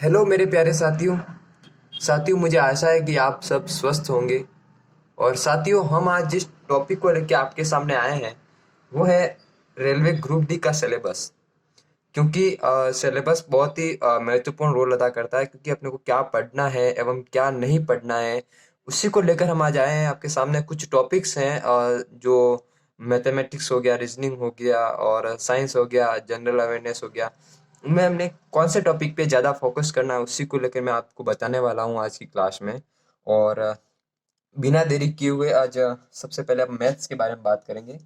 Hello मेरे प्यारे साथियों। मुझे आशा है कि आप सब स्वस्थ होंगे। और साथियों, हम आज जिस टॉपिक को लेकर आपके सामने आए हैं वो है रेलवे ग्रुप डी का सिलेबस। क्योंकि सिलेबस बहुत ही महत्वपूर्ण रोल अदा करता है, क्योंकि अपने को क्या पढ़ना है एवं क्या नहीं पढ़ना है उसी को लेकर हम आज आए हैं आपके सामने। कुछ टॉपिक्स हैं जो मैथमेटिक्स हो गया, रीजनिंग हो गया और साइंस हो गया, जनरल अवेयरनेस हो गया। उनमें हमने कौन से टॉपिक पे ज़्यादा फोकस करना है उसी को लेकर मैं आपको बताने वाला हूँ आज की क्लास में। और बिना देरी किए हुए आज सबसे पहले हम मैथ्स के बारे में बात करेंगे।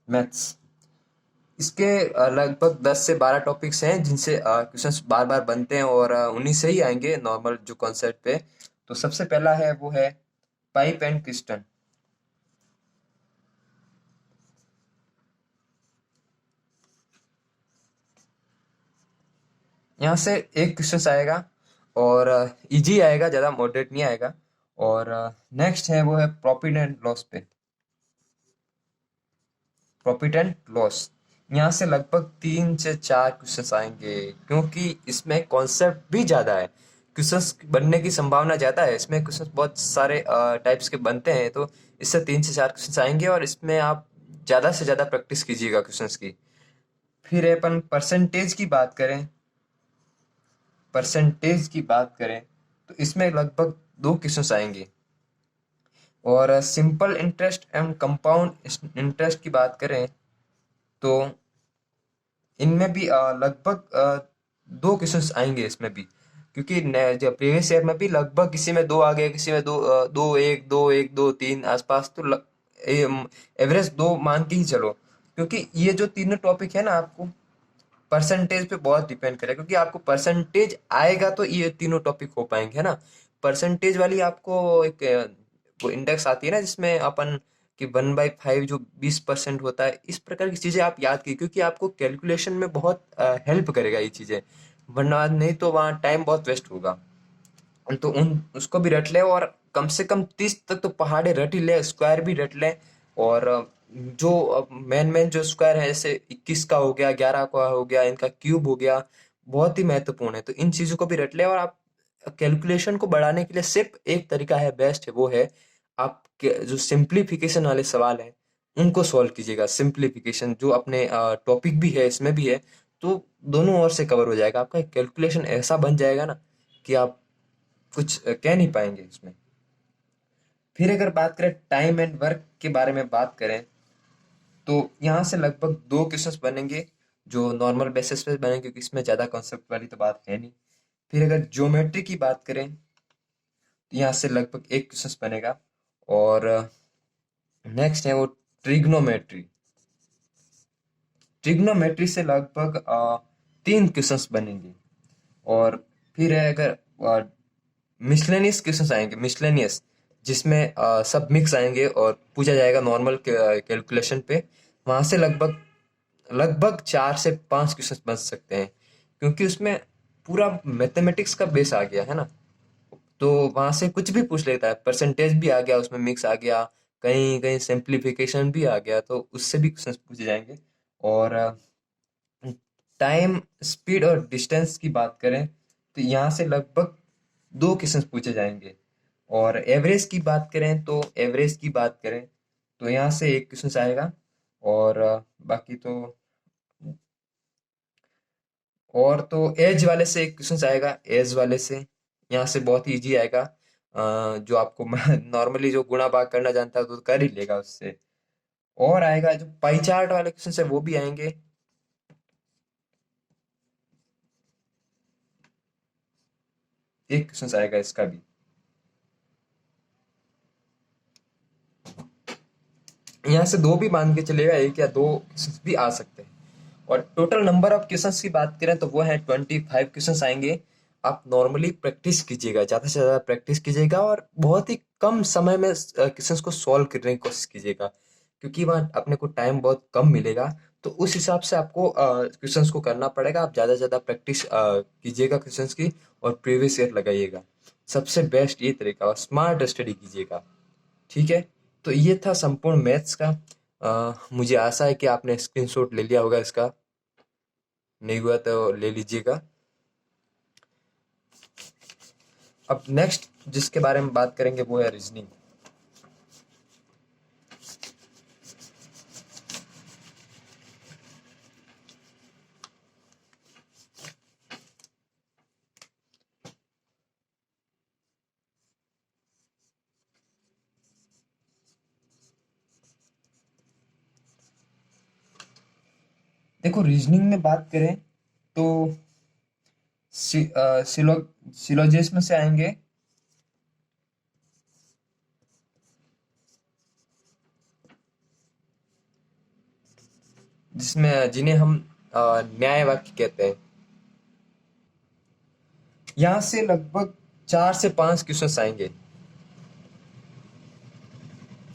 मैथ्स, इसके लगभग 10 से 12 टॉपिक्स हैं जिनसे क्वेश्चंस बार बार बनते हैं और उन्हीं से ही आएंगे नॉर्मल जो कॉन्सेप्ट पे। तो सबसे पहला है वो है पाइप एंड पिस्टन। यहाँ से एक क्वेश्चन आएगा और इजी आएगा, ज़्यादा मॉडरेट नहीं आएगा। और नेक्स्ट है वो है प्रॉफिट एंड लॉस पे। प्रॉफिट एंड लॉस, यहाँ से लगभग 3 से 4 क्वेश्चंस आएंगे, क्योंकि इसमें कॉन्सेप्ट भी ज़्यादा है। क्वेश्चंस बनने की संभावना ज़्यादा है, इसमें क्वेश्चंस बहुत सारे टाइप्स के बनते हैं। तो इससे 3 से 4 क्वेश्चंस आएंगे और इसमें आप ज़्यादा से ज़्यादा प्रैक्टिस कीजिएगा क्वेश्चंस की। फिर अपन परसेंटेज की बात करें, तो इसमें लगभग 2 क्वेश्चंस आएंगे। और simple interest and compound interest की बात करें तो इनमें भी लगभग 2 क्वेश्चंस आएंगे इसमें भी, क्योंकि जो प्रीवियस ईयर में भी लगभग किसी में 2 आ गए, किसी में दो तीन आसपास। तो एवरेज 2 मान के ही चलो, क्योंकि ये जो तीनों टॉपिक है ना, आपको परसेंटेज पे बहुत डिपेंड करेगा। क्योंकि आपको परसेंटेज आएगा तो ये तीनों टॉपिक हो पाएंगे, है ना। परसेंटेज वाली आपको एक वो इंडेक्स आती है ना, जिसमें अपन कि 1/5 जो 20% होता है, इस प्रकार की चीजें आप याद कीजिए, क्योंकि आपको कैलकुलेशन में बहुत हेल्प करेगा ये चीजें। वरना नहीं तो वहाँ टाइम बहुत वेस्ट होगा। तो उन उसको भी रट ले, और कम से कम 30 तक तो पहाड़े रट ही ले, स्क्वायर भी रट ले। और जो मेन मेन जो स्क्वायर है, जैसे 21 का हो गया, 11 का हो गया, इनका क्यूब हो गया, बहुत ही महत्वपूर्ण है। तो इन चीजों को भी रट ले। और आप कैलकुलेशन को बढ़ाने के लिए सिर्फ एक तरीका है, बेस्ट है, वो है आप जो सिंप्लीफिकेशन वाले सवाल है उनको सॉल्व कीजिएगा। सिंप्लीफिकेशन जो अपने टॉपिक भी है इसमें भी है, तो दोनों ओर से कवर हो जाएगा। आपका कैलकुलेशन ऐसा बन जाएगा ना कि आप कुछ कह नहीं पाएंगे इसमें। फिर अगर बात करें टाइम एंड वर्क के बारे में बात करें, तो यहाँ से लगभग 2 क्वेश्चंस बनेंगे जो नॉर्मल बेसिस पे बनेंगे, क्योंकि इसमें ज़्यादा कॉन्सेप्ट वाली तो बात है नहीं। फिर अगर ज्योमेट्री की बात करें तो यहाँ से लगभग एक क्वेश्चन बनेगा। और नेक्स्ट है वो ट्रिग्नोमेट्री। ट्रिग्नोमेट्री से लगभग 3 क्वेश्चंस बनेंगे। और फिर है अगर मिसलेनियस क्वेश्चंस आएंगे, मिसलेनियस, जिसमें सब मिक्स आएंगे और पूछा जाएगा नॉर्मल कैलकुलेशन पे। वहां से लगभग लगभग 4 से 5 क्वेश्चंस बन सकते हैं, क्योंकि उसमें पूरा मैथमेटिक्स का बेस आ गया है ना। तो वहां से कुछ भी पूछ लेता है, परसेंटेज भी आ गया, उसमें मिक्स आ गया, कहीं कहीं सिंप्लीफिकेशन भी आ गया, तो उससे भी क्वेश्चंस पूछे जाएंगे। और टाइम, स्पीड और डिस्टेंस की बात करें तो यहाँ से लगभग 2 क्वेश्चंस पूछे जाएंगे। और एवरेज की बात करें तो यहाँ से एक क्वेश्चन आएगा। और बाकी तो और तो एज वाले से एक क्वेश्चन आएगा, एज वाले से यहाँ से बहुत इजी आएगा। जो आपको नॉर्मली जो गुणा भाग करना जानता है तो कर ही लेगा उससे। और आएगा जो पाई चार्ट वाले क्वेश्चन है वो भी आएंगे। एक क्वेश्चन आएगा इसका भी। यहाँ से दो भी मान के चलेगा, एक या दो क्वेश्चंस भी आ सकते हैं। और टोटल नंबर ऑफ क्वेश्चंस की बात करें तो वो है 25 क्वेश्चंस आएंगे। आप नॉर्मली प्रैक्टिस कीजिएगा, ज़्यादा से ज़्यादा प्रैक्टिस कीजिएगा, और बहुत ही कम समय में क्वेश्चंस को सॉल्व करने की कोशिश कीजिएगा, क्योंकि वहाँ अपने को टाइम बहुत कम मिलेगा। तो उस हिसाब से आपको क्वेश्चंस को करना पड़ेगा। आप ज़्यादा से ज़्यादा प्रैक्टिस कीजिएगा क्वेश्चंस की, और प्रीवियस ईयर लगाइएगा। सबसे बेस्ट ये तरीका, और स्मार्ट स्टडी कीजिएगा। ठीक है। तो ये था संपूर्ण मैथ्स का। मुझे आशा है कि आपने स्क्रीनशॉट ले लिया होगा इसका। नहीं हुआ तो ले लीजिएगा। अब नेक्स्ट जिसके बारे में बात करेंगे वो है रीजनिंग। देखो रीजनिंग में बात करें तो सिलोजिज्म से आएंगे, जिसमें जिन्हें हम न्याय वाक्य कहते हैं। यहाँ से लगभग 4 से 5 क्वेश्चन आएंगे।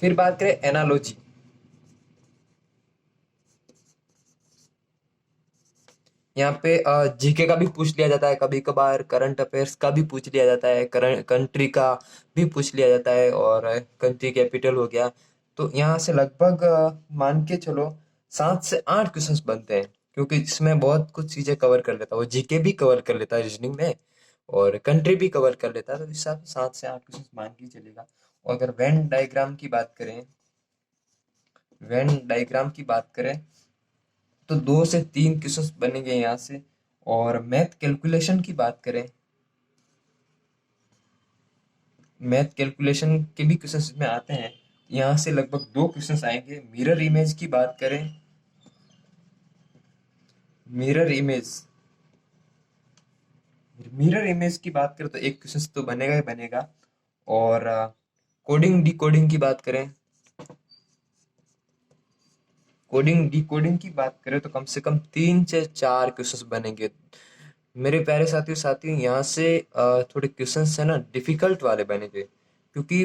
फिर बात करें एनालॉजी, यहाँ पे जीके का भी पूछ लिया जाता है, कभी कभार करंट अफेयर्स का भी पूछ लिया जाता है, करंट कंट्री का भी पूछ लिया जाता है, और कंट्री कैपिटल हो गया। तो यहाँ से लगभग मान के चलो 7 से 8 क्वेश्चंस बनते हैं, क्योंकि इसमें बहुत कुछ चीजें कवर कर लेता है। वो जीके भी कवर कर लेता है रीजनिंग में, और कंट्री भी कवर कर लेता है, तो इस हिसाब से 7 से 8 क्वेश्चन मान के चलेगा। और अगर वेन डायग्राम की बात करें तो 2 से 3 क्वेश्चंस बनेंगे यहाँ से। और मैथ कैलकुलेशन के भी क्वेश्चंस इसमें आते हैं। यहाँ से लगभग 2 क्वेश्चंस आएंगे। मिरर इमेज मिरर इमेज की बात करें तो एक क्वेश्चन तो बनेगा ही बनेगा। और कोडिंग डिकोडिंग की बात करें तो कम से कम 3 से 4 क्वेश्चंस बनेंगे। मेरे प्यारे साथियों साथी, यहाँ से थोड़े क्वेश्चंस है ना डिफिकल्ट वाले बनेंगे, क्योंकि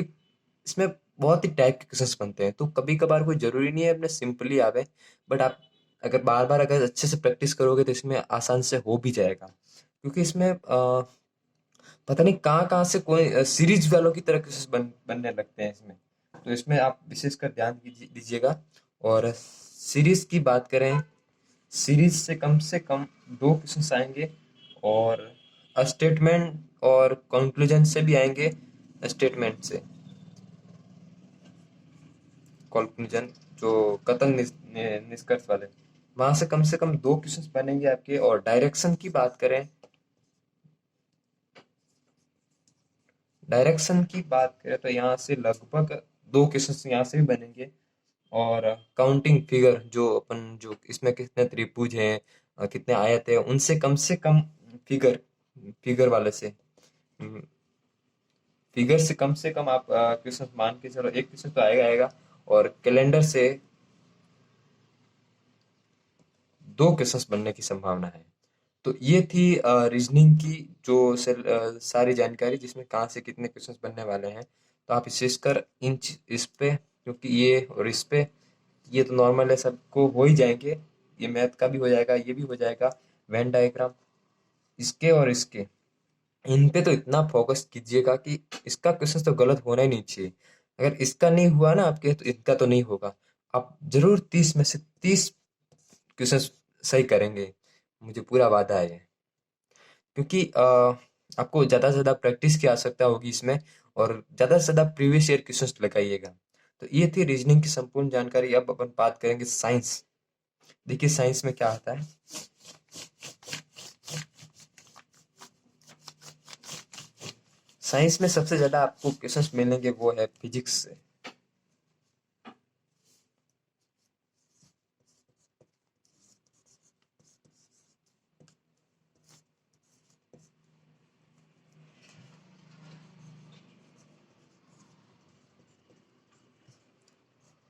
इसमें बहुत ही टाइप के क्वेश्चंस बनते हैं। तो कभी कभार कोई जरूरी नहीं है अपने सिंपली आवे, बट आप अगर बार बार अगर अच्छे से प्रैक्टिस करोगे तो इसमें आसान से हो भी जाएगा। क्योंकि इसमें पता नहीं कहाँ कहाँ से कोई सीरीज वालों की तरह क्वेश्चंस बनने लगते हैं इसमें। तो इसमें आप विशेषकर ध्यान दीजिएगा। और सीरीज से कम 2 क्वेश्चन आएंगे। और स्टेटमेंट और कंक्लूजन से भी आएंगे। स्टेटमेंट से कंक्लूजन, जो निष्कर्ष वाले, वहां से कम 2 क्वेश्चन बनेंगे आपके। और डायरेक्शन की बात करें तो यहाँ से लगभग 2 क्वेश्चन यहाँ से भी बनेंगे। और काउंटिंग फिगर, जो इसमें कितने त्रिभुज हैं, कितने आयत है, उनसे कम फिगर फिगर वाले से फिगर से कम आप क्वेश्चन मान के चलो, एक क्वेश्चन तो आएगा। और कैलेंडर से 2 क्वेश्चन बनने की संभावना है। तो ये थी रीजनिंग की सारी जानकारी, जिसमें कहाँ से कितने क्वेश्चंस बनने वाले हैं। तो आप विशेषकर इस पे, क्योंकि ये तो नॉर्मल है, सबको हो ही जाएंगे। ये मैथ का भी हो जाएगा, ये भी हो जाएगा। वेन डायग्राम, इसके और इसके, इन पे तो इतना फोकस कीजिएगा कि इसका क्वेश्चन तो गलत होना ही नहीं चाहिए। अगर इसका नहीं हुआ ना आपके, तो इनका तो नहीं होगा। आप जरूर 30 में से 30 क्वेश्चन सही करेंगे, मुझे पूरा वादा है। क्योंकि आपको ज़्यादा से ज़्यादा प्रैक्टिस की आवश्यकता होगी इसमें, और ज़्यादा से ज़्यादा प्रीवियस ईयर क्वेश्चंस लगाइएगा। तो ये थी रीजनिंग की संपूर्ण जानकारी। अब अपन बात करेंगे साइंस। देखिए साइंस में क्या आता है। साइंस में सबसे ज़्यादा आपको क्वेश्चंस मिलेंगे वो है फिजिक्स से।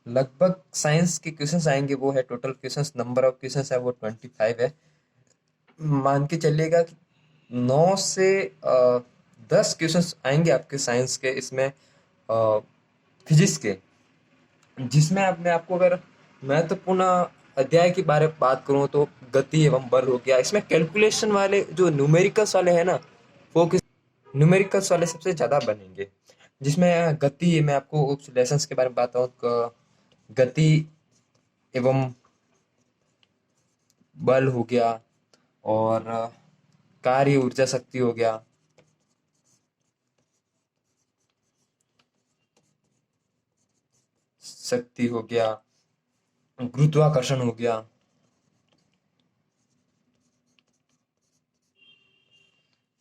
लगभग साइंस के क्वेश्चंस आएंगे वो है, total questions, number of questions है वो 25 है। मान के चलिएगा कि 9 से 10 क्वेश्चंस आएंगे आपके साइंस के, इसमें फिजिक्स के, जिसमें अब मैं आपको अगर महत्वपूर्ण अध्याय की बारे में बात करूं तो गति एवं बल हो गया। इसमें कैलकुलेशन वाले जो न्यूमेरिकल्स वाले हैं ना, वो न्यूमेरिकल्स वाले सबसे ज़्यादा बनेंगे। जिसमें गति, मैं आपको उस लेसन्स के बारे में बताऊँ, गति एवं बल हो गया, और कार्य ऊर्जा शक्ति हो गया, शक्ति हो गया, गुरुत्वाकर्षण हो गया,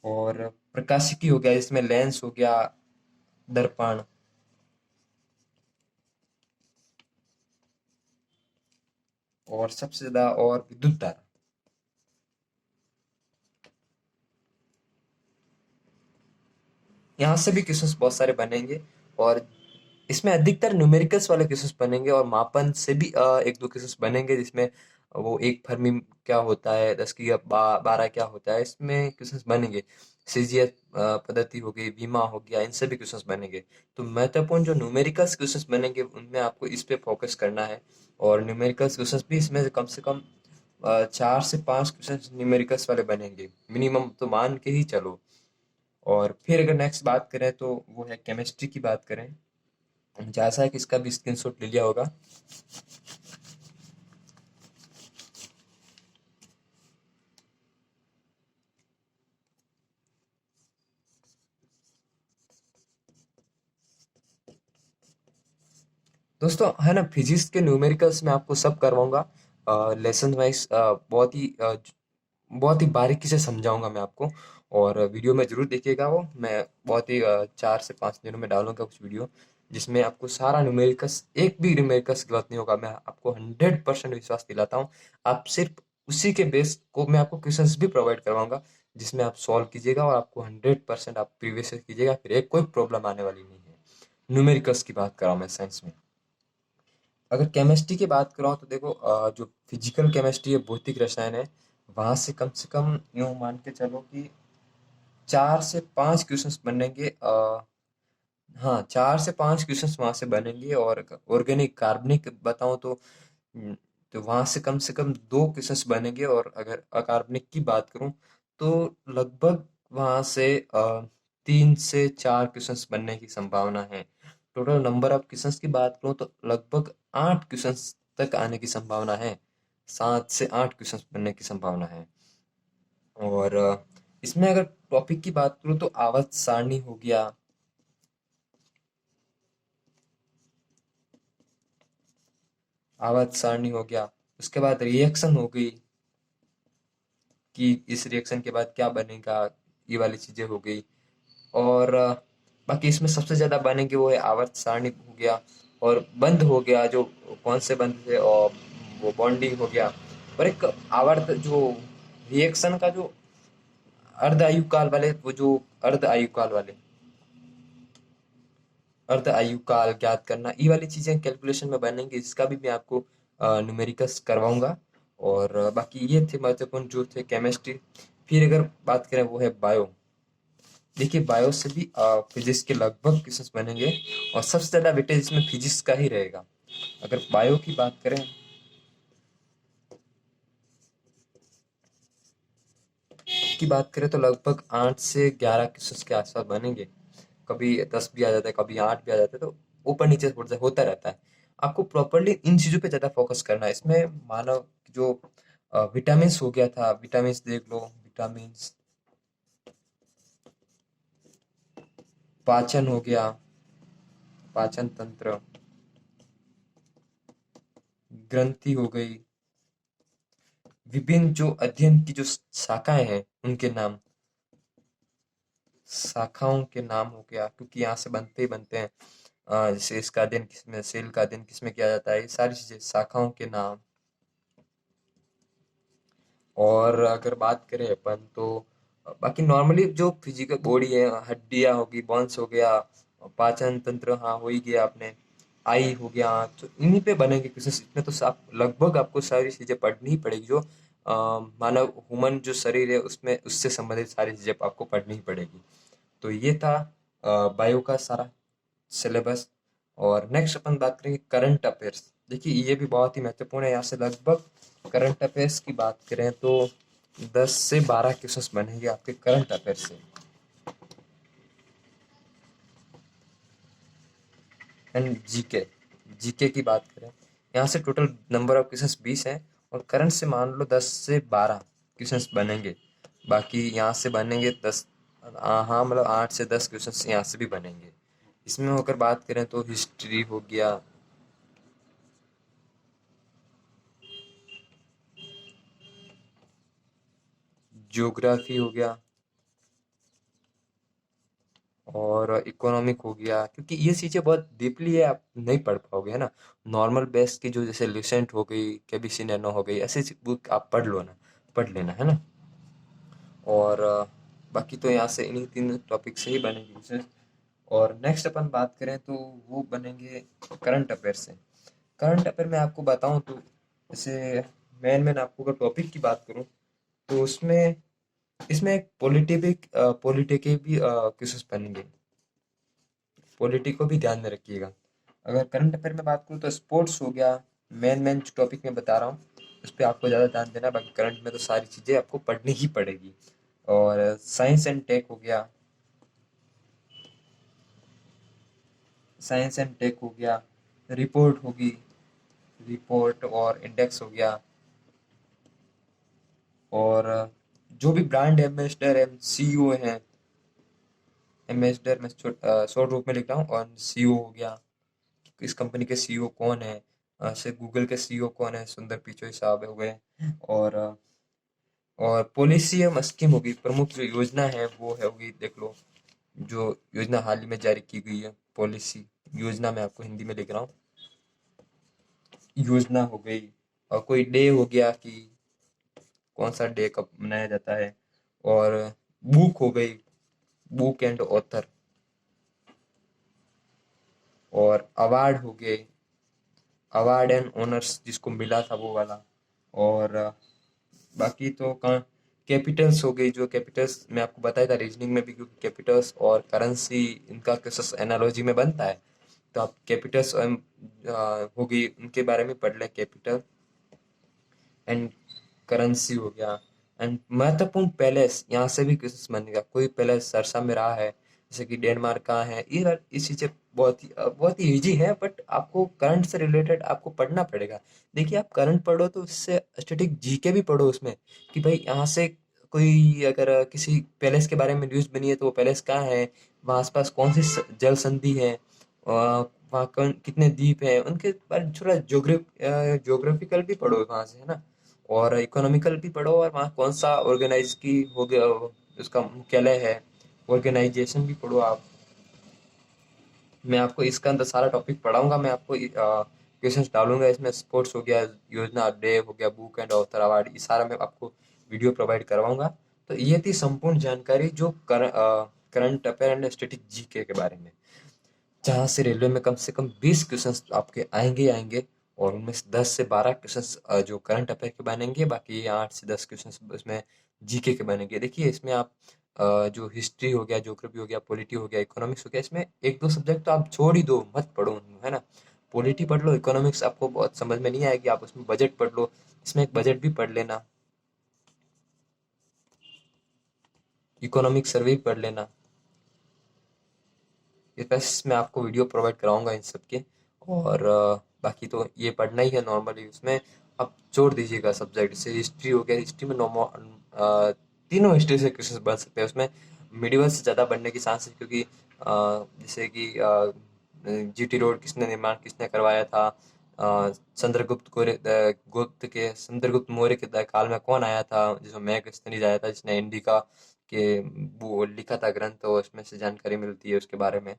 और प्रकाशिकी हो गया, इसमें लेंस हो गया, दर्पण, और सबसे ज्यादा और विद्युत धारा। यहाँ से भी क्वेश्चंस बहुत सारे बनेंगे, और इसमें अधिकतर न्यूमेरिकल्स वाले क्वेश्चंस बनेंगे, और मापन से भी एक दो क्वेश्चंस बनेंगे, जिसमें वो एक फर्मी क्या होता है, 10 की 12 क्या होता है, इसमें क्वेश्चंस बनेंगे। सीजीएस पद्धति हो गई, बीमा हो गया, इनसे भी क्वेश्चंस बनेंगे। तो महत्वपूर्ण जो न्यूमेरिकल्स क्वेश्चंस बनेंगे उनमें आपको इस पे फोकस करना है, और न्यूमेरिकल्स क्वेश्चंस भी इसमें से कम 4 से 5 क्वेश्चंस न्यूमेरिकल्स वाले बनेंगे मिनिमम, तो मान के ही चलो। और फिर अगर नेक्स्ट बात करें तो वो है केमिस्ट्री की बात करें। जैसा है कि इसका भी स्क्रीनशॉट ले लिया होगा। दोस्तों है ना, फिजिक्स के न्यूमेरिकल्स में आपको सब करवाऊंगा, लेसन वाइज, बहुत ही बारीकी से समझाऊंगा मैं आपको। और वीडियो में जरूर देखिएगा, वो मैं बहुत ही 4 से 5 दिनों में डालूंगा कुछ वीडियो, जिसमें आपको सारा न्यूमेरिकल्स, एक भी न्यूमेरिकल्स गलत नहीं होगा, मैं आपको 100% विश्वास दिलाता हूँ। आप सिर्फ उसी के बेस को मैं आपको क्वेश्चंस भी प्रोवाइड करवाऊंगा, जिसमें आप सॉल्व कीजिएगा, और आपको 100% आप प्रीवियस कीजिएगा, फिर एक कोई प्रॉब्लम आने वाली नहीं है। न्यूमेरिकल्स की बात कर रहा हूँ मैं साइंस में। अगर केमिस्ट्री की बात करो तो देखो, जो फिजिकल केमिस्ट्री है, भौतिक रसायन है, वहां से कम यूं मान के चलो कि 4 से 5 क्वेश्चंस बनेंगे। हाँ, 4 से 5 क्वेश्चंस वहां से बनेंगे। और ऑर्गेनिक कार्बनिक बताऊं तो तो वहां से कम 2 क्वेश्चंस बनेंगे। और अगर अकार्बनिक की बात करूं तो लगभग वहां से 3 से 4 क्वेश्चंस बनने की संभावना है। टोटल नंबर ऑफ क्वेश्चंस की बात करूं तो लगभग 8 क्वेश्चंस तक आने की संभावना है। 7 से 8 क्वेश्चंस बनने की संभावना है। और इसमें अगर टॉपिक की बात करूं तो आवर्त सारणी हो गया, आवर्त सारणी हो गया, उसके बाद रिएक्शन हो गई कि इस रिएक्शन के बाद क्या बनेगा, ये वाली चीजें हो गई। और बाकी इसमें सबसे ज्यादा बनेंगे वो है आवर्त सारणी हो गया, और बंद हो गया, जो कौन से बंद थे, और वो बॉन्डिंग हो गया। और एक आवर्त जो रिएक्शन का जो अर्ध आयु काल वाले, वो जो अर्ध आयु काल वाले, अर्ध आयु काल ज्ञात करना, ये वाली चीजें कैलकुलेशन में बनेंगी, इसका भी मैं आपको न्यूमेरिकल्स करवाऊंगा। और बाकी ये थे महत्वपूर्ण जो थे केमिस्ट्री। फिर अगर बात करें वो है बायो। देखिए, बायो से भी फिजिक्स के लगभग क्वेश्चंस बनेंगे, और सबसे ज्यादा वेटेज इसमें फिजिक्स का ही रहेगा। अगर बायो की बात करें तो लगभग 8 से 11 क्वेश्चंस के आसपास बनेंगे। कभी 10 भी आ जाता है, कभी 8 भी आ जाता है, तो ऊपर नीचे होता रहता है। आपको प्रॉपरली इन चीजों पे ज्यादा फोकस करना है। इसमें मानव जो विटामिन हो गया था, विटामिन देख लो, विटामिन, पाचन हो गया, पाचन तंत्र, ग्रंथि हो गई, विभिन्न जो अध्ययन की जो शाखाएं हैं उनके नाम, शाखाओं के नाम हो गया, क्योंकि यहाँ से बनते ही बनते हैं। जैसे इसका अध्ययन किसमें, सेल का अध्ययन किसमें किया जाता है, ये सारी चीजें, शाखाओं के नाम। और अगर बात करें अपन तो बाकी नॉर्मली जो फिजिकल बॉडी है, हड्डियां होगी, बोन्स हो गया, पाचन तंत्र, हाँ हो ही गया आपने, आई हो गया, तो इन्हीं पे बनेंगे क्वेश्चन। इसमें तो आप लगभग आपको सारी चीजें पढ़नी ही पड़ेगी, जो मानव ह्यूमन जो शरीर है उसमें, उससे संबंधित सारी चीजें आपको पढ़नी ही पड़ेगी। तो ये था बायो का सारा सिलेबस। और नेक्स्ट अपन बात करेंगे करंट अफेयर्स। देखिए, ये भी बहुत ही महत्वपूर्ण है। यहाँ से लगभग करंट अफेयर्स की बात करें तो 10 से 12 क्वेश्चंस बनेंगे आपके करंट अफेयर से। एंड जीके, जीके की बात करें, यहाँ से टोटल नंबर ऑफ क्वेश्चंस 20 हैं, और करंट से मान लो 10 से 12। क्वेश्चंस बनेंगे। बाकी यहाँ से बनेंगे 10, हाँ मतलब 8 से 10 क्वेश्चंस यहाँ से भी बनेंगे। इसमें होकर बात करें तो हिस्ट्री हो गया, ज्योग्राफी हो गया और इकोनॉमिक हो गया, क्योंकि ये चीज़ें बहुत डीपली है, आप नहीं पढ़ पाओगे, है ना। नॉर्मल बेस की जो जैसे लुसेंट हो गई, केबीसी नैनो हो गई, ऐसी बुक आप पढ़ लो ना, पढ़ लेना, है ना। और बाकी तो यहाँ से इन्हीं 3 टॉपिक से ही बनेंगे क्वेश्चन। और नेक्स्ट अपन बात करें तो वो बनेंगे करंट अफेयर से। करंट अफेयर में आपको बताऊं तो जैसे मेन आपको अगर टॉपिक की बात करूं तो उसमें इसमें एक पॉलिटी के भी क्वेश्चंस बनेंगे। पॉलिटी को भी ध्यान में रखिएगा। अगर करंट अफेयर में बात करूँ तो स्पोर्ट्स हो गया, मेन जो टॉपिक मैं बता रहा हूँ उस पर आपको ज़्यादा ध्यान देना है। बाकी करंट में तो सारी चीज़ें आपको पढ़नी ही पड़ेगी। और साइंस एंड टेक हो गया, साइंस एंड टेक हो गया, रिपोर्ट होगी, रिपोर्ट और इंडेक्स हो गया। और जो भी ब्रांड एम्बेसडर है, सीईओ है, एम्बेसडर मैं शॉर्ट रूप में लिख रहा हूँ, और सीईओ हो गया, इस कंपनी के सीईओ कौन है, से गूगल के सीईओ कौन है, सुंदर पिचोई साहब हो गए। और पॉलिसी एवं स्कीम होगी, प्रमुख जो योजना है वो है होगी, देख लो जो योजना हाल ही में जारी की गई है, पॉलिसी योजना मैं आपको हिंदी में लिख रहा हूँ, योजना हो गई। और कोई डे हो गया कि कौन सा डे कब मनाया जाता है। और बुक हो गई, बुक एंड ऑथर। और अवार्ड हो गए, अवार्ड एंड ऑनर्स जिसको मिला था वो वाला। और बाकी तो कैपिटल्स हो गई, जो कैपिटल्स मैं आपको बताया था रीजनिंग में भी, क्योंकि कैपिटल्स और करेंसी इनका कैसे एनालॉजी में बनता है, तो आप कैपिटल्स हो गई उनके बारे में पढ़ लें, कैपिटल एंड करेंसी हो गया। एंड महत्वपूर्ण पैलेस, यहाँ से भी क्वेश्चन बनेगा, कोई पैलेस सरसा में रहा है, जैसे कि डेनमार्क कहाँ है, ये चीज़ें बहुत ही इजी है, बट आपको करंट से रिलेटेड आपको पढ़ना पड़ेगा। देखिए आप करंट पढ़ो तो इससे स्टैटिक जीके भी पढ़ो उसमें, कि भाई यहाँ से कोई अगर किसी पैलेस के बारे में न्यूज़ बनी है तो वो पैलेस कहाँ है, वहाँ आसपास कौन सी जल संधि है, वहाँ कौन कितने द्वीप हैं, उनके बारे में थोड़ा ज्योग्राफिकल भी पढ़ो वहाँ से, है ना। और इकोनॉमिकल भी पढ़ो, और वहाँ कौन सा ऑर्गेनाइज की हो गया, उसका मुख्यालय है, ऑर्गेनाइजेशन भी पढ़ो आप। मैं आपको इसका अंदर सारा टॉपिक पढ़ाऊंगा, मैं आपको क्वेश्चंस डालूंगा इसमें, स्पोर्ट्स हो गया, योजना डे हो गया, बुक एंड ऑथर अवार्ड, ये सारा मैं आपको वीडियो प्रोवाइड करवाऊंगा। तो ये थी संपूर्ण जानकारी जो current affair and static GK के बारे में, जहाँ से रेलवे में कम से कम 20 क्वेश्चंस आपके आएंगे ही आएंगे। और उनमें से 10 से 12 क्वेश्चंस जो करंट अफेयर के बनेंगे, बाकी 8 से 10 क्वेश्चंस उसमें जीके के बनेंगे। देखिए इसमें आप जो हिस्ट्री हो गया, ज्योग्राफी हो गया, पॉलिटी हो गया, इकोनॉमिक्स हो गया, इसमें एक दो सब्जेक्ट तो आप छोड़ ही दो, मत पढ़ो उनको, है ना। पॉलिटी पढ़ लो, इकोनॉमिक्स आपको बहुत समझ में नहीं आएगी, आप उसमें बजट पढ़ लो, इसमें एक बजट भी पढ़ लेना, इकोनॉमिक सर्वे भी पढ़ लेना। ये बस मैं आपको वीडियो प्रोवाइड कराऊंगा इन सब के। और बाकी तो ये पढ़ना ही है नॉर्मली, उसमें आप छोड़ दीजिएगा सब्जेक्ट से। हिस्ट्री हो गया, हिस्ट्री में तीनों हिस्ट्री से क्वेश्चन बन सकते हैं, उसमें मिडिवल से ज़्यादा बनने की चांस है, क्योंकि जैसे कि जीटी रोड किसने निर्माण किसने करवाया था, चंद्रगुप्त मौर्य के काल में कौन आया था, जिसमें मेगस्थनीज आया था, जिसने इंडिका के वो लिखा था ग्रंथ, और उसमें से जानकारी मिलती है उसके बारे में।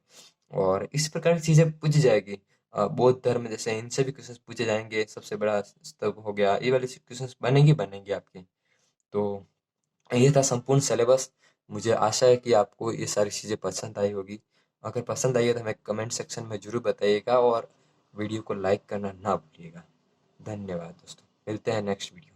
और इस प्रकार की चीज़ें पूछी जाएगी। बौद्ध धर्म जैसे इनसे भी क्वेश्चन पूछे जाएंगे, सबसे बड़ा स्तंभ हो गया, ये वाले क्वेश्चन बनेंगे बनेंगे आपके। तो ये था संपूर्ण सिलेबस। मुझे आशा है कि आपको ये सारी चीज़ें पसंद आई होगी। अगर पसंद आई है तो हमें कमेंट सेक्शन में ज़रूर बताइएगा, और वीडियो को लाइक करना ना भूलिएगा। धन्यवाद दोस्तों, मिलते हैं नेक्स्ट वीडियो।